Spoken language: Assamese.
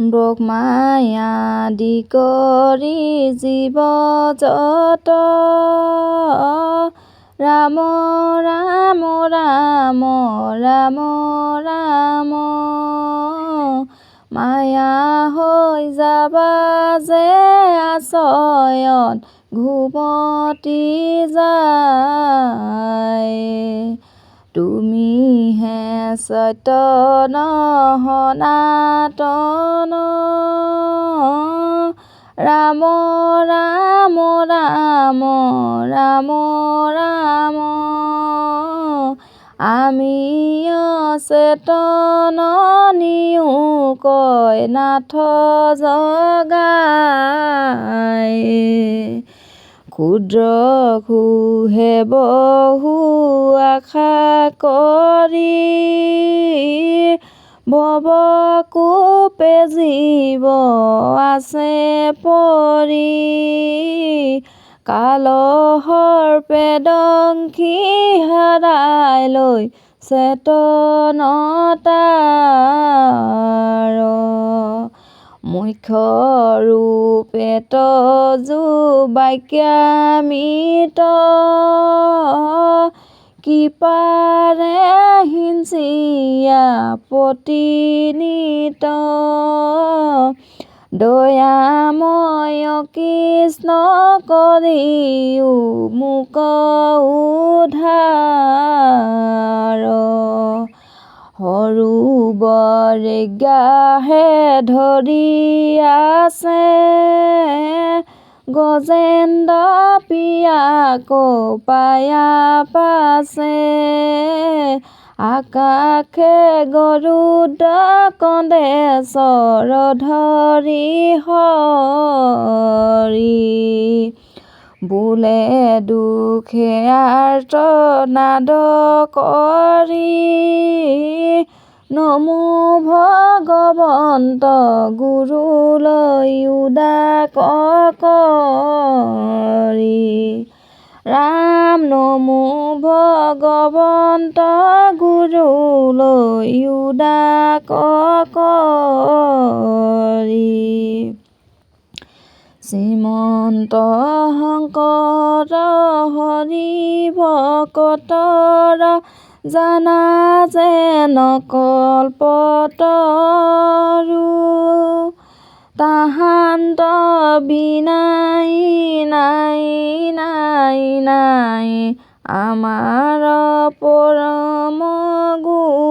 ব্ৰহ্মাই আদি কৰি জীৱ যত ৰাম ৰাম ৰাম ৰাম ৰাম মায়া হৈ যাবা যে আচয়ন ঘুমতি যায় তুমিহে চৈতন্য সনাতন ৰাম ৰাম ৰাম ৰাম ৰাম আমি অচেতন নিও কয় নাথ জগাই ক্ষুদ্ৰ ঘোহে বহু আশা কৰি ভৱ কূপে জীৱ আছে পৰি কালহৰ্পে দংশি হেৰাই লৈ চেতনতাৰ মুখ্য ৰূপে তজু বাক্যামৃত কৃপাৰে হিংসিয়া প্ৰতিনিত দয়াময় কৃষ্ণ কৰিও মোক উদ্ধাৰ সৰুবৰজ্ঞাহে ধৰি আছে গজেন্দ্ৰ পিয়াক পায়া পাছে আকাশে গৰুড কন্দে চৰ ধৰি হৰি বোলে দুখে আৰ্তনাদ কৰি নমো ভগৱন্ত গুৰুলৈ উদাক কৰি ৰাম নমো ভগৱন্ত গুৰুলৈ উদাক কৰি শ্ৰীমন্ত শংকৰ হৰি ভকতৰ জানা যেন কল্পতৰু তাহান্ত বিনাই নাই নাই নাই আমাৰ পৰম গুৰু